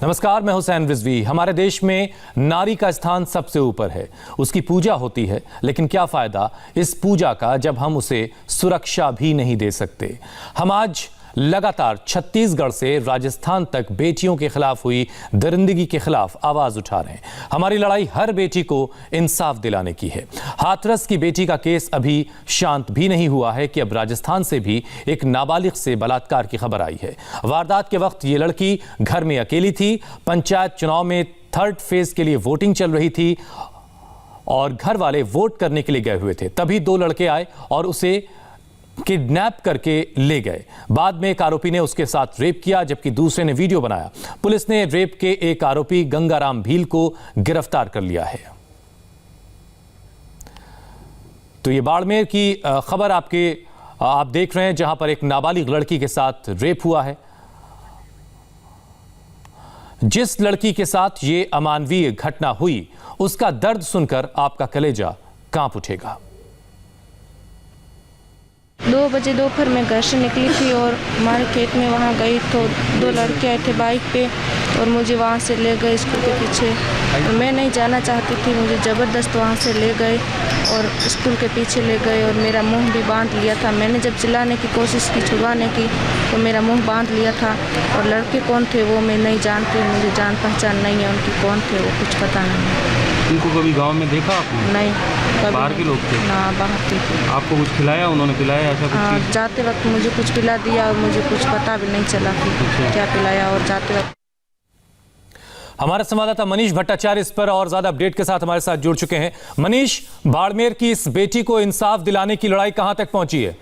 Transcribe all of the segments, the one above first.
नमस्कार, मैं हुसैन रिजवी। हमारे देश में नारी का स्थान सबसे ऊपर है, उसकी पूजा होती है, लेकिन क्या फायदा इस पूजा का जब हम उसे सुरक्षा भी नहीं दे सकते। हम आज लगातार छत्तीसगढ़ से राजस्थान तक बेटियों के खिलाफ हुई दरिंदगी के खिलाफ आवाज उठा रहे हैं। हमारी लड़ाई हर बेटी को इंसाफ दिलाने की है। हाथरस की बेटी का केस अभी शांत भी नहीं हुआ है कि अब राजस्थान से भी एक नाबालिग से बलात्कार की खबर आई है। वारदात के वक्त ये लड़की घर में अकेली थी। पंचायत चुनाव में थर्ड फेज के लिए वोटिंग चल रही थी और घर वाले वोट करने के लिए गए हुए थे। तभी दो लड़के आए और उसे किडनैप करके ले गए। बाद में एक आरोपी ने उसके साथ रेप किया, जबकि दूसरे ने वीडियो बनाया। पुलिस ने रेप के एक आरोपी गंगाराम भील को गिरफ्तार कर लिया है। तो ये बाड़मेर की खबर आप देख रहे हैं, जहां पर एक नाबालिग लड़की के साथ रेप हुआ है। जिस लड़की के साथ ये अमानवीय घटना हुई, उसका दर्द सुनकर आपका कलेजा कांप उठेगा। 2 बजे दोपहर में घर से निकली थी और हमारे खेत में वहाँ गई तो 2 लड़के आए थे बाइक पे और मुझे वहाँ से ले गए स्कूल के पीछे। और मैं नहीं जाना चाहती थी, मुझे ज़बरदस्त वहाँ से ले गए और स्कूल के पीछे ले गए और मेरा मुंह भी बांध लिया था। मैंने जब चिल्लाने की कोशिश की, छुड़वाने की, तो मेरा मुंह बांध लिया था। और लड़के कौन थे वो मैं नहीं जानती, मुझे जान पहचान नहीं है उनकी, कौन थे वो कुछ पता नहीं। उनको कभी गांव में देखा आपने? नहीं, बाहर के लोग थे? ना, बाहर के थे। आपको कुछ खिलाया, उन्होंने पिलाया ऐसा कुछ? हाँ, जाते वक्त मुझे कुछ पिला दिया और मुझे कुछ पता भी नहीं चला कि क्या पिलाया। और जाते वक्त हमारे संवाददाता मनीष भट्टाचार्य इस पर और ज्यादा अपडेट के साथ हमारे साथ जुड़ चुके हैं। मनीष, बाड़मेर की इस बेटी को इंसाफ दिलाने की लड़ाई कहां तक पहुंची है?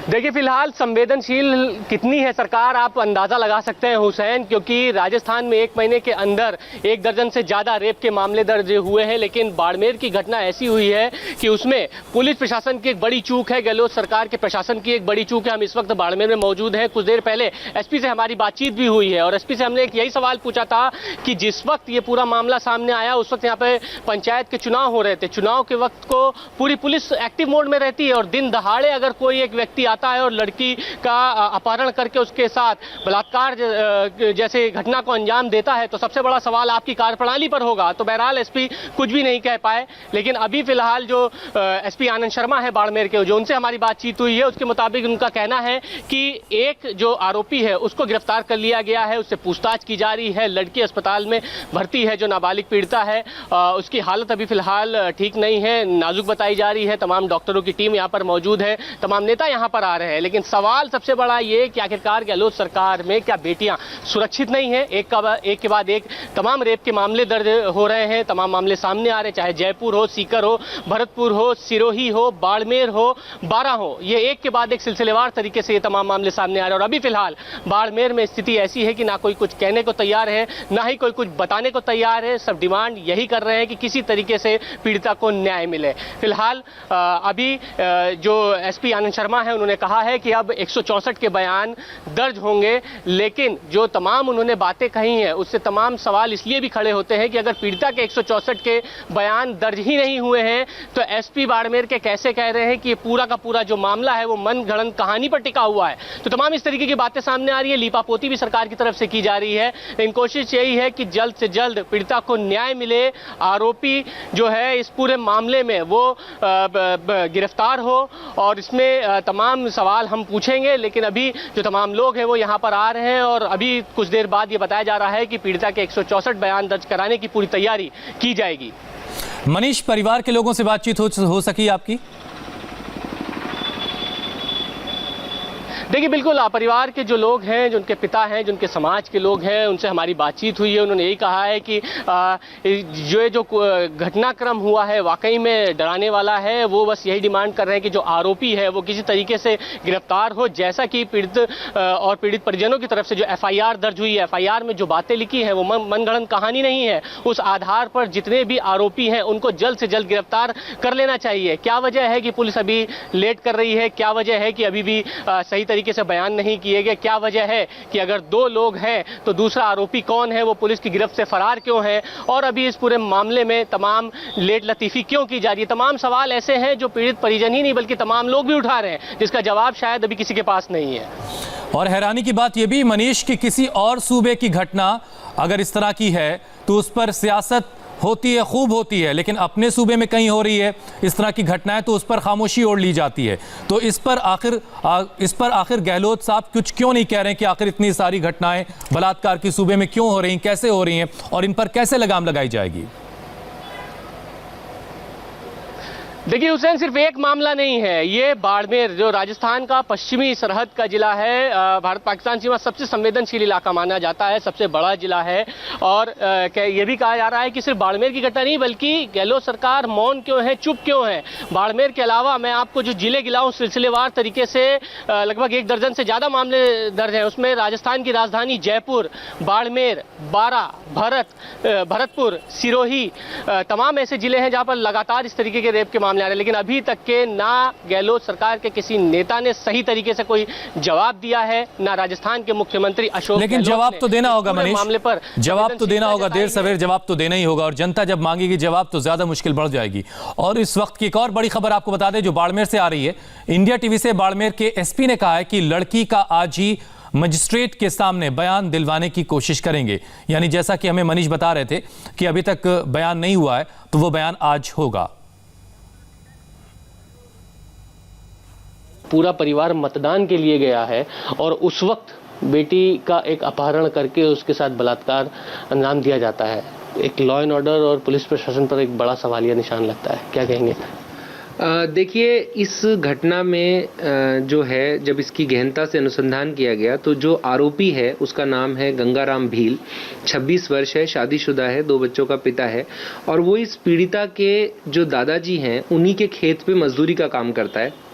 देखिए, फिलहाल संवेदनशील कितनी है सरकार, आप अंदाजा लगा सकते हैं हुसैन, क्योंकि राजस्थान में 1 महीने के अंदर 1 दर्जन से ज्यादा रेप के मामले दर्ज हुए हैं। लेकिन बाड़मेर की घटना ऐसी हुई है कि उसमें पुलिस प्रशासन की एक बड़ी चूक है, गहलोत सरकार के प्रशासन की एक बड़ी चूक है। हम इस वक्त बाड़मेर में मौजूद हैं। कुछ देर पहले एसपी से हमारी बातचीत भी हुई है और एसपी से हमने एक यही सवाल पूछा था कि जिस वक्त ये पूरा मामला सामने आया उस वक्त यहाँ पे पंचायत के चुनाव हो रहे थे। चुनाव के वक्त को पूरी पुलिस एक्टिव मोड में रहती है और दिन दहाड़े अगर कोई एक व्यक्ति आता है और लड़की का अपहरण करके उसके साथ बलात्कार जैसे घटना को अंजाम देता है, तो सबसे बड़ा सवाल आपकी कार्यप्रणाली पर होगा। तो बहरहाल एसपी कुछ भी नहीं कह पाए। लेकिन अभी फिलहाल जो एसपी आनंद शर्मा है बाड़मेर के, जो उनसे हमारी बातचीत हुई है, उसके मुताबिक उनका कहना है कि एक जो आरोपी है उसको गिरफ्तार कर लिया गया है, उससे पूछताछ की जा रही है। लड़की अस्पताल में भर्ती है, जो नाबालिग पीड़िता है, उसकी हालत अभी फिलहाल ठीक नहीं है, नाजुक बताई जा रही है। तमाम डॉक्टरों की टीम यहाँ पर मौजूद है, तमाम नेता यहाँ पर आ रहे हैं। लेकिन सवाल सबसे बड़ा ये कि आखिरकार गहलोत सरकार में क्या बेटियां सुरक्षित नहीं है? एक के बाद एक तमाम रेप के मामले दर्ज हो रहे हैं, तमाम मामले सामने आ रहे हैं, चाहे जयपुर हो, सीकर हो, भरतपुर हो, सिरोही हो, बाड़मेर हो, बारां हो। ये एक के बाद एक सिलसिलेवार तरीके से ये तमाम मामले सामने आ रहे हैं। और अभी फिलहाल बाड़मेर में स्थिति ऐसी है कि ना कोई कुछ कहने को तैयार है, ना ही कोई कुछ बताने को तैयार है। सब डिमांड यही कर रहे हैं कि किसी तरीके से पीड़िता को न्याय मिले। फिलहाल अभी जो एसपी आनंद शर्मा है, उन्होंने कहा है कि अब 164 के बयान दर्ज होंगे। लेकिन जो तमाम उन्होंने बातें कही हैं, उससे तमाम सवाल इसलिए भी खड़े होते हैं कि अगर पीड़िता के 164 के बयान दर्ज ही नहीं हुए हैं, तो एसपी बाड़मेर के कैसे कह रहे हैं कि ये पूरा का पूरा जो मामला है वो मनगढ़ंत कहानी पर टिका हुआ है। तो तमाम इस तरीके की बातें सामने आ रही है। लीपापोती भी सरकार की तरफ से की जा रही है। लेकिन कोशिश यही है कि जल्द से जल्द पीड़िता को न्याय मिले, आरोपी जो है इस पूरे मामले में वो गिरफ्तार हो। और इसमें तमाम सवाल हम पूछेंगे, लेकिन अभी जो तमाम लोग हैं वो यहाँ पर आ रहे हैं और अभी कुछ देर बाद ये बताया जा रहा है कि पीड़िता के 164 बयान दर्ज कराने की पूरी तैयारी की जाएगी। मनीष, परिवार के लोगों से बातचीत हो सकी आपकी? देखिए, बिल्कुल परिवार के जो लोग हैं, जो उनके पिता हैं, जो उनके समाज के लोग हैं, उनसे हमारी बातचीत हुई है। उन्होंने यही कहा है कि जो घटनाक्रम हुआ है वाकई में डराने वाला है। वो बस यही डिमांड कर रहे हैं कि जो आरोपी है वो किसी तरीके से गिरफ्तार हो। जैसा कि पीड़ित और पीड़ित परिजनों की तरफ से जो एफआईआर दर्ज हुई है, एफआईआर में जो बातें लिखी हैं वो मनगढ़ंत कहानी नहीं है। उस आधार पर जितने भी आरोपी हैं उनको जल्द से जल्द गिरफ्तार कर लेना चाहिए। क्या वजह है कि पुलिस अभी लेट कर रही है? क्या वजह है कि अभी भी सही तरीके से बयान नहीं किए गए। क्या वजह है कि अगर 2 लोग हैं तो दूसरा आरोपी कौन है, वो पुलिस की गिरफ्त से फरार क्यों है, और अभी इस पूरे मामले में तमाम लेट लतीफ़ी क्यों की जा रही है। तमाम सवाल ऐसे हैं जो पीड़ित परिजन ही नहीं बल्कि तमाम लोग भी उठा रहे हैं, जिसका जवाब शायद अभी किसी के पास नहीं है। और हैरानी की बात यह भी मनीष कि किसी और सूबे की घटना अगर इस तरह की है तो उस पर सियासत होती है, खूब होती है, लेकिन अपने सूबे में कहीं हो रही है इस तरह की घटनाएं तो उस पर खामोशी ओढ़ ली जाती है। तो इस पर आखिर गहलोत साहब कुछ क्यों नहीं कह रहे हैं कि आखिर इतनी सारी घटनाएं बलात्कार की सूबे में क्यों हो रही हैं, कैसे हो रही हैं और इन पर कैसे लगाम लगाई जाएगी? देखिए हुसैन, सिर्फ एक मामला नहीं है। ये बाड़मेर जो राजस्थान का पश्चिमी सरहद का जिला है, भारत पाकिस्तान सीमा सबसे संवेदनशील इलाका माना जाता है, सबसे बड़ा जिला है। और ये भी कहा जा रहा है कि सिर्फ बाड़मेर की घटना नहीं बल्कि गहलोत सरकार मौन क्यों है, चुप क्यों है। बाड़मेर के अलावा मैं आपको जो जिले गिलाऊं सिलसिलेवार तरीके से लगभग 1 दर्जन से ज़्यादा मामले दर्ज हैं। उसमें राजस्थान की राजधानी जयपुर, बाड़मेर, बारा, भरतपुर, सिरोही, तमाम ऐसे जिले हैं जहाँ पर लगातार इस तरीके के रेप के मामले आ रहे हैं। लेकिन अभी तक के ना गहलोत सरकार के किसी नेता ने सही तरीके से कोई जवाब दिया है, ना राजस्थान के मुख्यमंत्री अशोक लेकिन जवाब तो देना होगा मनीष, मामले पर जवाब तो देना होगा, देर सवेर जवाब तो देना ही होगा। और जनता जब मांगेगी जवाब तो ज्यादा मुश्किल बढ़ जाएगी। और इस वक्त की एक और बड़ी खबर आपको बता दें जो बाड़मेर से आ रही है। इंडिया टीवी से बाड़मेर के एसपी ने कहा है कि लड़की का आज ही मजिस्ट्रेट के सामने बयान दिलवाने की कोशिश करेंगे। यानी जैसा कि हमें मनीष बता रहे थे कि अभी तक बयान नहीं हुआ है तो वो बयान आज होगा। पूरा परिवार मतदान के लिए गया है और उस वक्त बेटी का एक अपहरण करके उसके साथ बलात्कार अंजाम दिया जाता है। एक लॉ एंड ऑर्डर और पुलिस प्रशासन पर एक बड़ा सवालिया निशान लगता है। क्या कहेंगे? देखिए, इस घटना में जो है जब इसकी गहनता से अनुसंधान किया गया तो जो आरोपी है उसका नाम है गंगाराम भील, 26 वर्ष है, शादीशुदा है, 2 बच्चों का पिता है और वो इस पीड़िता के जो दादाजी हैं उन्हीं के खेत पे मजदूरी का काम करता है।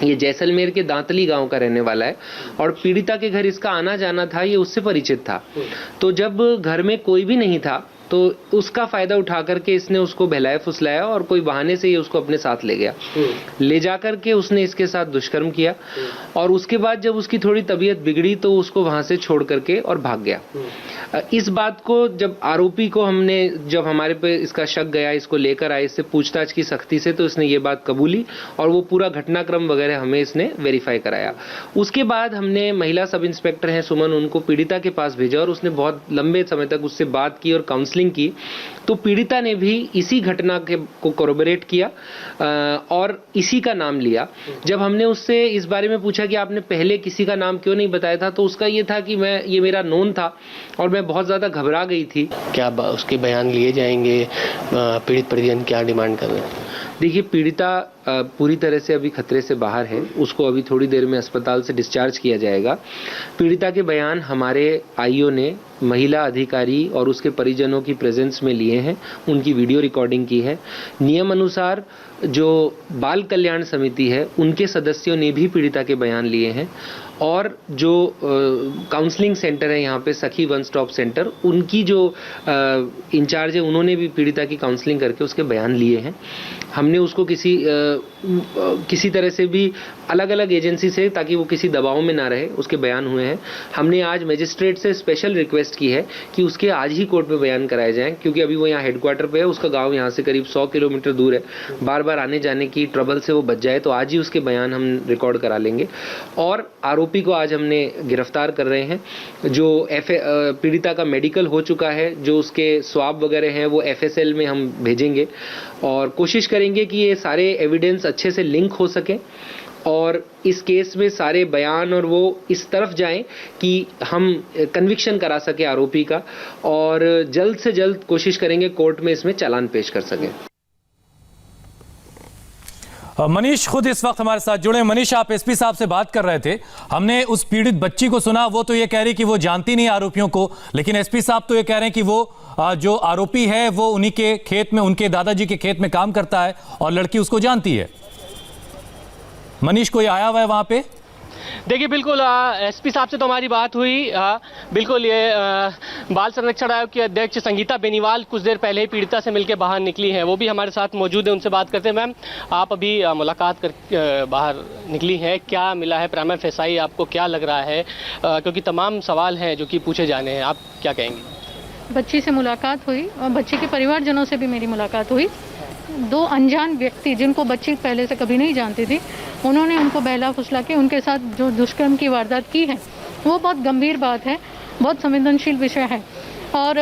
ये जैसलमेर के दांतली गांव का रहने वाला है और पीड़िता के घर इसका आना जाना था, ये उससे परिचित था। तो जब घर में कोई भी नहीं था तो उसका फायदा उठा करके इसने उसको बहलाया फुसलाया और कोई बहाने से ये उसको अपने साथ ले गया। ले जाकर के उसने इसके साथ दुष्कर्म किया और उसके बाद जब उसकी थोड़ी तबीयत बिगड़ी तो उसको वहां से छोड़ करके और भाग गया। इस बात को जब आरोपी को हमने, जब हमारे पे इसका शक गया, इसको लेकर आए, इससे पूछताछ की सख्ती से, तो इसने ये बात कबूली और वो पूरा घटनाक्रम वगैरह हमें इसने वेरीफाई कराया। उसके बाद हमने महिला सब इंस्पेक्टर हैं सुमन, उनको पीड़िता के पास भेजा और उसने बहुत लंबे समय तक उससे बात की और काउंसलिंग की। तो पीड़िता ने भी इसी घटना को कोरोबोरेट किया और इसी का नाम लिया। जब हमने उससे इस बारे में पूछा कि आपने पहले किसी का नाम क्यों नहीं बताया था, तो उसका ये था कि ये मेरा नोन था और मैं बहुत ज्यादा घबरा गई थी। क्या उसके बयान लिए जाएंगे? पीड़ित परिजन क्या डिमांड कर रहे हैं? देखिए, पीड़िता पूरी तरह से अभी खतरे से बाहर है, उसको अभी थोड़ी देर में अस्पताल से डिस्चार्ज किया जाएगा। पीड़िता के बयान हमारे आईओ ने महिला अधिकारी और उसके परिजनों की प्रेजेंस में लिए हैं, उनकी वीडियो रिकॉर्डिंग की है। नियम अनुसार जो बाल कल्याण समिति है उनके सदस्यों ने भी पीड़िता के बयान लिए हैं और जो काउंसलिंग सेंटर है यहाँ पे सखी वन स्टॉप सेंटर, उनकी जो इंचार्ज है उन्होंने भी पीड़िता की काउंसलिंग करके उसके बयान लिए हैं। हमने उसको किसी तरह से भी अलग अलग एजेंसी से, ताकि वो किसी दबाव में ना रहे, उसके बयान हुए हैं। हमने आज मजिस्ट्रेट से स्पेशल रिक्वेस्ट की है कि उसके आज ही कोर्ट में बयान कराए जाएं, क्योंकि अभी वो यहाँ हेडक्वार्टर पे है, उसका गांव यहाँ से करीब 100 किलोमीटर दूर है, बार बार आने जाने की ट्रबल से वो बच जाए। तो आज ही उसके बयान हम रिकॉर्ड करा लेंगे और आरोपी को आज हमने गिरफ्तार कर रहे हैं। जो पीड़िता का मेडिकल हो चुका है, जो उसके स्वाब वगैरह हैं वो FSL में हम भेजेंगे और कोशिश करेंगे कि ये सारे एविडेंस अच्छे से लिंक हो सके और इस केस में सारे बयान और वो इस तरफ जाएं कि हम कन्विक्शन करा सके आरोपी का और जल्द से जल्द कोशिश करेंगे कोर्ट में इसमें चालान पेश कर सकें। मनीष खुद इस वक्त हमारे साथ जुड़े। मनीष, आप एसपी साहब से बात कर रहे थे, हमने उस पीड़ित बच्ची को सुना, वो तो ये कह रही कि वो जानती नहीं आरोपियों को, लेकिन एसपी साहब तो ये कह रहे हैं कि वो जो आरोपी है वो उन्हीं के खेत में, उनके दादाजी के खेत में काम करता है और लड़की उसको जानती है। मनीष, कोई आया हुआ है वहां पे? देखिए बिल्कुल एसपी साहब से तो हमारी बात हुई। बिल्कुल ये बाल संरक्षण आयोग की अध्यक्ष संगीता बेनीवाल कुछ देर पहले ही पीड़िता से मिलकर बाहर निकली हैं, वो भी हमारे साथ मौजूद है, उनसे बात करते हैं। मैम, आप अभी मुलाकात कर बाहर निकली हैं, क्या मिला है प्राइमा फेसाई, आपको क्या लग रहा है? क्योंकि तमाम सवाल हैं जो कि पूछे जाने हैं, आप क्या कहेंगे? बच्ची से मुलाकात हुई और बच्ची के परिवारजनों से भी मेरी मुलाकात हुई। दो अनजान व्यक्ति जिनको बच्ची पहले से कभी नहीं जानती थी, उन्होंने उनको बहला फुसला के उनके साथ जो दुष्कर्म की वारदात की है वो बहुत गंभीर बात है, बहुत संवेदनशील विषय है। और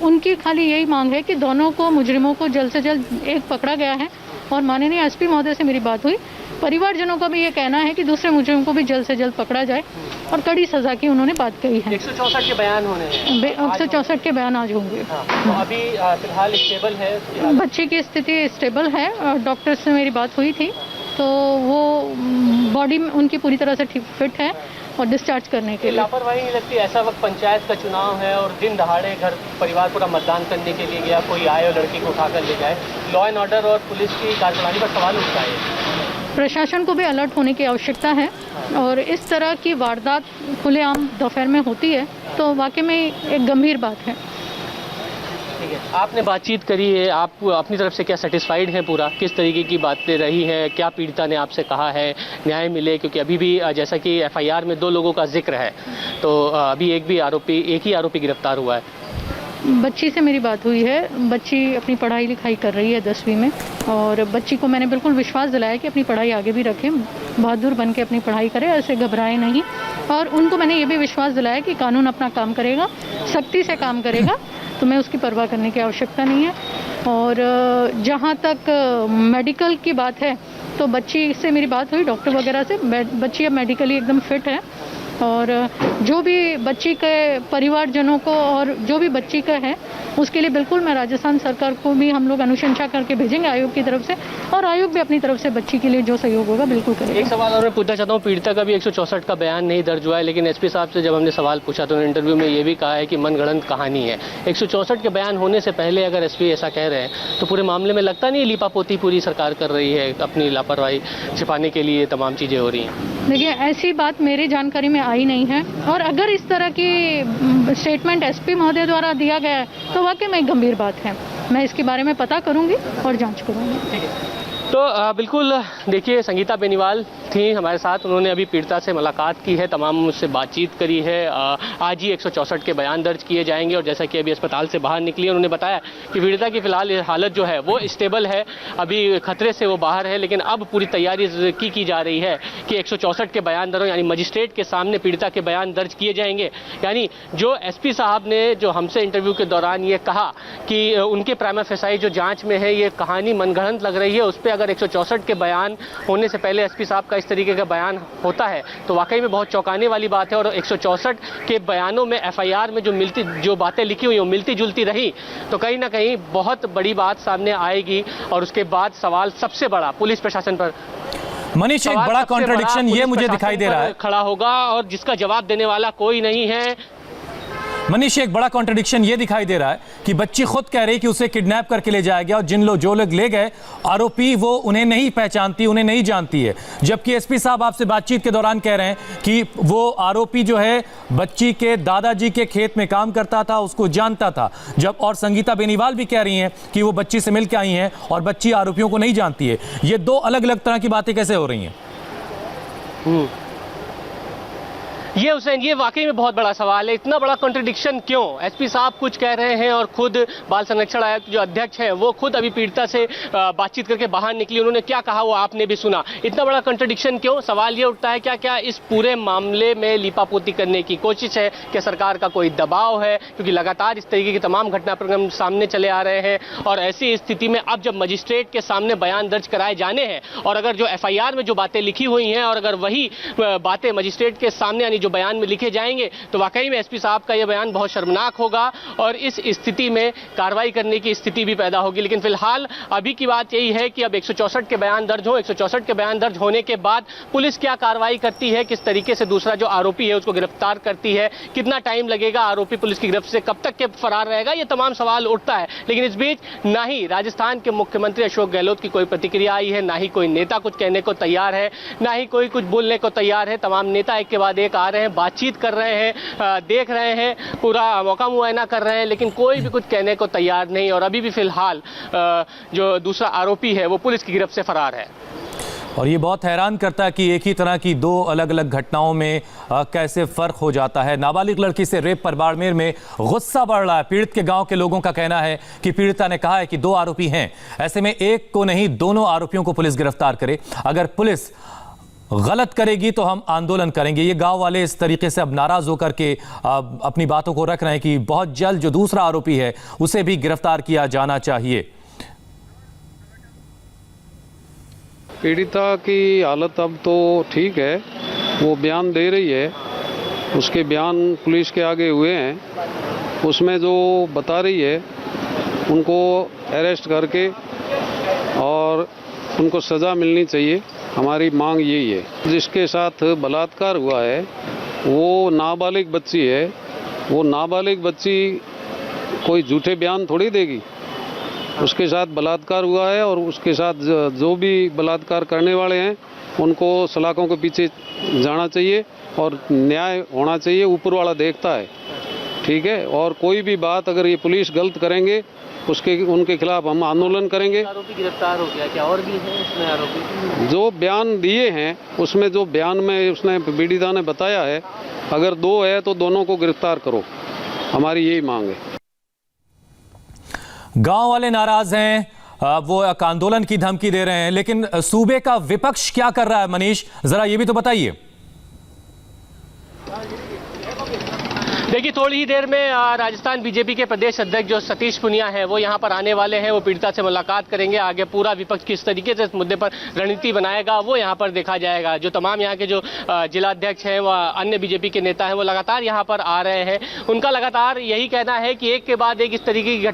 उनकी खाली यही मांग है कि दोनों को मुजरिमों को जल्द से जल्द एक पकड़ा गया है। और माननीय एसपी महोदय से मेरी बात हुई, परिवारजनों का भी ये कहना है कि दूसरे मुजरिमों को भी जल्द से जल्द पकड़ा जाए और कड़ी सजा की उन्होंने बात कही है। 164 के बयान होने हैं, 164 के बयान आज होंगे। तो अभी फिलहाल स्टेबल है, बच्ची की स्थिति स्टेबल है और डॉक्टर से मेरी बात हुई थी तो वो बॉडी में उनकी पूरी तरह से फिट है और डिस्चार्ज करने के लिए। लापरवाही नहीं लगती? ऐसा वक्त पंचायत का चुनाव है और दिन दहाड़े घर परिवार पूरा मतदान करने के लिए गया, कोई आए और लड़की को उठाकर ले जाए, लॉ एंड ऑर्डर और पुलिस की कार्यप्रणाली पर सवाल उठता है। प्रशासन को भी अलर्ट होने की आवश्यकता है और इस तरह की वारदात खुलेआम दोपहर में होती है तो वाकई में एक गंभीर बात है। ठीक है, आपने बातचीत करी है, आप अपनी तरफ से क्या सेटिस्फाइड हैं पूरा? किस तरीके की बातें रही हैं, क्या पीड़िता ने आपसे कहा है न्याय मिले? क्योंकि अभी भी जैसा कि एफआईआर में 2 लोगों का जिक्र है, तो अभी एक ही आरोपी गिरफ्तार हुआ है। बच्ची से मेरी बात हुई है, बच्ची अपनी पढ़ाई लिखाई कर रही है 10वीं में और बच्ची को मैंने बिल्कुल विश्वास दिलाया कि अपनी पढ़ाई आगे भी रखें, बहादुर बन के अपनी पढ़ाई करे, ऐसे घबराए नहीं। और उनको मैंने ये भी विश्वास दिलाया कि कानून अपना काम करेगा, सख्ती से काम करेगा, तो मैं उसकी परवाह करने की आवश्यकता नहीं है। और जहाँ तक मेडिकल की बात है तो बच्ची से मेरी बात हुई डॉक्टर वगैरह से, बच्ची अब मेडिकली एकदम फिट है और जो भी बच्ची के परिवारजनों को और जो भी बच्ची का है उसके लिए बिल्कुल मैं राजस्थान सरकार को भी हम लोग अनुशंसा करके भेजेंगे आयोग की तरफ से और आयोग भी अपनी तरफ से बच्ची के लिए जो सहयोग होगा बिल्कुल करेगा। एक सवाल और मैं पूछना चाहता हूँ, पीड़िता का भी 164 का बयान नहीं दर्ज हुआ है, लेकिन एसपी साहब से जब हमने सवाल पूछा तो उन्होंने इंटरव्यू में ये भी कहा है कि मनगढ़ंत कहानी है। 164 के बयान होने से पहले अगर एसपी ऐसा कह रहे हैं तो पूरे मामले में लगता नहीं लीपापोती पूरी सरकार कर रही है, अपनी लापरवाही छिपाने के लिए तमाम चीज़ें हो रही हैं? देखिए, ऐसी बात मेरी जानकारी में आई नहीं है और अगर इस तरह की स्टेटमेंट एसपी महोदय द्वारा दिया गया है तो वाकई में गंभीर बात है। मैं इसके बारे में पता करूंगी और जांच करूंगी। ठीक है, तो बिल्कुल देखिए संगीता बेनीवाल थी हमारे साथ, उन्होंने अभी पीड़िता से मुलाकात की है, तमाम मुझसे बातचीत करी है। आज ही 164 के बयान दर्ज किए जाएंगे और जैसा कि अभी अस्पताल से बाहर निकली है उन्होंने बताया कि पीड़िता की फिलहाल हालत जो है वो स्टेबल है, अभी खतरे से वो बाहर है, लेकिन अब पूरी तैयारी की जा रही है कि 164 के बयान दर्ज यानी मजिस्ट्रेट के सामने पीड़िता के बयान दर्ज किए जाएंगे। यानी जो एसपी साहब ने जो हमसे इंटरव्यू के दौरान ये कहा कि उनके प्राइमा फेसाई जो जाँच में है ये कहानी मनगढ़ंत लग रही है, उस पर अगर 164 के बयान होने से पहले एसपी साहब का इस तरीके का बयान होता है तो वाकई में बहुत चौंकाने वाली बात है। और 164 के बयानों में एफआईआर में जो बातें लिखी हुई वो मिलती जुलती रही तो कहीं ना कहीं बहुत बड़ी बात सामने आएगी और उसके बाद सवाल सबसे बड़ा पुलिस प्रशासन पर मनीष, एक बड़ा कॉन्ट्रडिक्शन ये मुझे दिखाई दे रहा है खड़ा होगा और जिसका जवाब देने वाला कोई नहीं है। मनीष, एक बड़ा कॉन्ट्रडिक्शन ये दिखाई दे रहा है कि बच्ची खुद कह रही कि उसे किडनैप करके ले जाया गया और जो लोग ले गए आरोपी वो उन्हें नहीं पहचानती, उन्हें नहीं जानती है, जबकि एसपी साहब आपसे बातचीत के दौरान कह रहे हैं कि वो आरोपी जो है बच्ची के दादाजी के खेत में काम करता था, उसको जानता था। और संगीता बेनीवाल भी कह रही हैं कि वो बच्ची से मिलकर आई हैं और बच्ची आरोपियों को नहीं जानती है। ये 2 अलग अलग तरह की बातें कैसे हो रही हैं? ये हुसैन, ये वाकई में बहुत बड़ा सवाल है। इतना बड़ा कॉन्ट्रडिक्शन क्यों? एसपी साहब कुछ कह रहे हैं और खुद बाल संरक्षण आयोग जो अध्यक्ष हैं वो खुद अभी पीड़िता से बातचीत करके बाहर निकली, उन्होंने क्या कहा वो आपने भी सुना। इतना बड़ा कॉन्ट्रडिक्शन क्यों? सवाल ये उठता है क्या इस पूरे मामले में लीपापोती करने की कोशिश है? क्या सरकार का कोई दबाव है? क्योंकि लगातार इस तरीके के तमाम घटनाक्रम सामने चले आ रहे हैं और ऐसी स्थिति में अब जब मजिस्ट्रेट के सामने बयान दर्ज कराए जाने हैं और अगर जो एफआईआर में जो बातें लिखी हुई हैं और अगर वही बातें मजिस्ट्रेट के सामने यानी जो बयान में लिखे जाएंगे तो वाकई में एसपी साहब का यह बयान बहुत शर्मनाक होगा और इस स्थिति में कार्रवाई करने की स्थिति भी पैदा होगी। लेकिन फिलहाल अभी की बात यही है कि अब 164 के बयान दर्ज हो, 164 के बयान दर्ज होने के बाद पुलिस क्या कार्रवाई करती है, किस तरीके से दूसरा जो आरोपी है उसको गिरफ्तार करती है, कितना टाइम लगेगा, आरोपी पुलिस की गिरफ्त से कब तक के फरार रहेगा, ये तमाम सवाल उठता है। लेकिन इस बीच ना ही राजस्थान के मुख्यमंत्री अशोक गहलोत की कोई प्रतिक्रिया आई है, ना ही कोई नेता कुछ कहने को तैयार है, ना ही कोई कुछ बोलने को तैयार है। तमाम नेता एक के बाद एक आ रहे हैं, बातचीत कर रहे हैं, देख रहे हैं, पूरा मौका मुआयना कर रहे हैं, लेकिन कोई भी कुछ कहने को तैयार नहीं। और अभी भी फिलहाल जो दूसरा आरोपी है वो पुलिस की गिरफ्त से फरार है। और ये बहुत हैरान करता है कि एक ही तरह की दो अलग अलग घटनाओं में कैसे फर्क हो जाता है। नाबालिग लड़की से रेप पर बाड़मेर में गुस्सा बढ़ रहा है। पीड़ित के गांव के लोगों का कहना है कि पीड़िता ने कहा है कि 2 आरोपी हैं, ऐसे में एक को नहीं दोनों आरोपियों को पुलिस गिरफ्तार करे। अगर पुलिस गलत करेगी तो हम आंदोलन करेंगे। ये गांव वाले इस तरीके से अब नाराज होकर के अपनी बातों को रख रहे हैं कि बहुत जल्द जो दूसरा आरोपी है उसे भी गिरफ्तार किया जाना चाहिए। पीड़िता की हालत अब तो ठीक है, वो बयान दे रही है, उसके बयान पुलिस के आगे हुए हैं। उसमें जो बता रही है उनको अरेस्ट करके और उनको सज़ा मिलनी चाहिए, हमारी मांग यही है। जिसके साथ बलात्कार हुआ है वो नाबालिग बच्ची है, वो नाबालिग बच्ची कोई झूठे बयान थोड़ी देगी। उसके साथ बलात्कार हुआ है और उसके साथ जो भी बलात्कार करने वाले हैं उनको सलाखों के पीछे जाना चाहिए और न्याय होना चाहिए। ऊपर वाला देखता है, ठीक है। और कोई भी बात अगर ये पुलिस गलत करेंगे उनके खिलाफ हम आंदोलन करेंगे। आरोपी गिरफ्तार हो गया, क्या और भी है इसमें आरोपी? जो बयान दिए हैं उसमें जो बयान में उसने पीड़िता ने बताया है, अगर 2 है तो दोनों को गिरफ्तार करो, हमारी यही मांग है। गांव वाले नाराज हैं, वो एक आंदोलन की धमकी दे रहे हैं, लेकिन सूबे का विपक्ष क्या कर रहा है? मनीष, जरा ये भी तो बताइए। देखिए, थोड़ी ही देर में राजस्थान बीजेपी के प्रदेश अध्यक्ष जो सतीश पुनिया है वो यहाँ पर आने वाले हैं। वो पीड़िता से मुलाकात करेंगे। आगे पूरा विपक्ष किस तरीके से इस मुद्दे पर रणनीति बनाएगा वो यहाँ पर देखा जाएगा। जो तमाम यहाँ के जो जिला अध्यक्ष हैं व अन्य बीजेपी के नेता हैं वो लगातार यहाँ पर आ रहे हैं। उनका लगातार यही कहना है कि एक के बाद एक इस तरीके की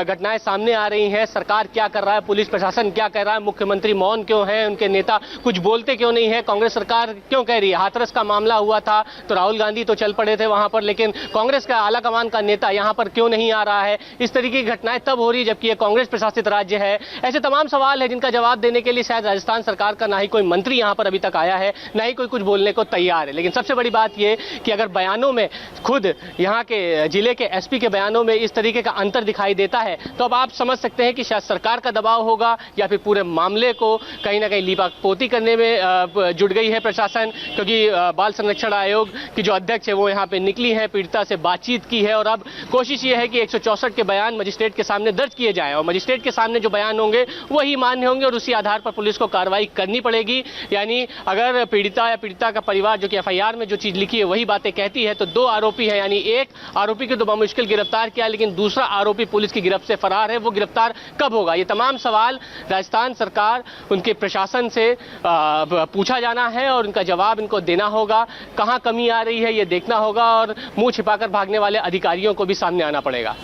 घटनाएं सामने आ रही हैं। सरकार क्या कर रहा है, पुलिस प्रशासन क्या कर रहा है, मुख्यमंत्री मौन क्यों है, उनके नेता कुछ बोलते क्यों नहीं है, कांग्रेस सरकार क्यों कह रही है। हाथरस का मामला हुआ था तो राहुल गांधी तो चल पड़े थे वहां पर, लेकिन कांग्रेस का आला कमान का नेता यहां पर क्यों नहीं आ रहा है। इस तरीके की घटनाएं तब हो रही है जबकि ये कांग्रेस प्रशासित राज्य है। ऐसे तमाम सवाल है जिनका जवाब देने के लिए शायद राजस्थान सरकार का ना ही कोई मंत्री यहां पर अभी तक आया है, ना ही कोई कुछ बोलने को तैयार है। लेकिन सबसे बड़ी बात यह कि अगर बयानों में खुद यहां के जिले के एसपी के बयानों में इस तरीके का अंतर दिखाई देता है तो अब आप समझ सकते हैं कि शायद सरकार का दबाव होगा या फिर पूरे मामले को कहीं ना कहीं लीपापोती करने में जुट गई है प्रशासन। क्योंकि बाल संरक्षण आयोग की जो अध्यक्ष है वो यहाँ पे निकली है, पीड़िता से बातचीत की है और अब कोशिश ये है कि 164 के बयान मजिस्ट्रेट के सामने दर्ज किए जाएं और मजिस्ट्रेट के सामने जो बयान होंगे वही मान्य होंगे और उसी आधार पर पुलिस को कार्रवाई करनी पड़ेगी। यानी अगर पीड़िता या पीड़िता का परिवार जो कि एफआईआर में जो चीज लिखी है वही बातें कहती है तो 2 आरोपी है, यानी एक आरोपी को तो बमुश्किल गिरफ्तार किया लेकिन दूसरा आरोपी पुलिस की गिरफ्त से फरार है। वो गिरफ्तार कब होगा, ये तमाम सवाल राजस्थान सरकार उनके प्रशासन से पूछा जाना है और उनका जवाब इनको देना होगा। कहां कमी आ रही है ये देखना होगा और मुंह छिपाकर भागने वाले अधिकारियों को भी सामने आना पड़ेगा।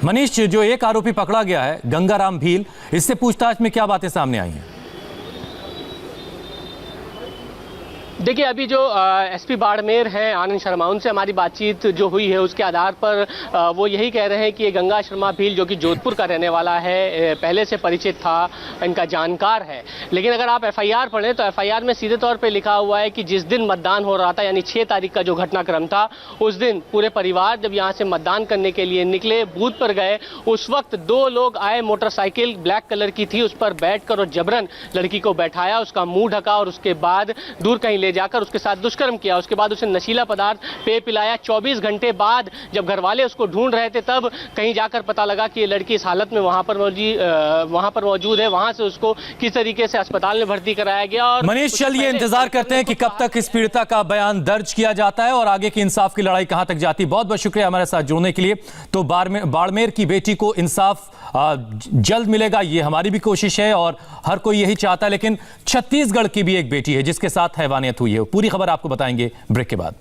मनीष, जो एक आरोपी पकड़ा गया है गंगाराम भील, इससे पूछताछ में क्या बातें सामने आई हैं? देखिए, अभी जो एसपी बाड़मेर हैं आनंद शर्मा, उनसे हमारी बातचीत जो हुई है उसके आधार पर वो यही कह रहे हैं कि ये गंगा शर्मा भील जो कि जोधपुर का रहने वाला है, पहले से परिचित था, इनका जानकार है। लेकिन अगर आप एफआईआर पढ़ें तो एफआईआर में सीधे तौर पे लिखा हुआ है कि जिस दिन मतदान हो रहा था यानी 6 तारीख का जो घटनाक्रम था उस दिन पूरे परिवार जब यहाँ से मतदान करने के लिए निकले, बूथ पर गए, उस वक्त 2 लोग आए, मोटरसाइकिल ब्लैक कलर की थी, उस पर बैठकर और जबरन लड़की को बैठाया, उसका मुंह ढका और उसके बाद दूर कहीं जाकर उसके साथ दुष्कर्म किया। उसके बाद उसे नशीला पदार्थ पेय पिलाया। 24 घंटे बाद जब घर वाले उसको ढूंढ रहे थे तब कहीं जाकर पता लगा कि ये लड़की इस हालत में वहां पर मौजूद है। वहां से उसको किस तरीके से अस्पताल में भर्ती कराया गया। और मनीष, चलिए इंतजार करते हैं कि कब तक इस पीड़िता का बयान दर्ज किया जाता है और आगे की इंसाफ की लड़ाई कहां तक जाती है। बहुत बहुत शुक्रिया हमारे साथ जुड़ने के लिए। तो बाड़मेर की बेटी को इंसाफ जल्द मिलेगा ये हमारी भी कोशिश है और हर कोई यही चाहता है। लेकिन छत्तीसगढ़ की भी एक बेटी है जिसके साथ हैवानियत हुई है। पूरी खबर आपको बताएंगे ब्रेक के बाद।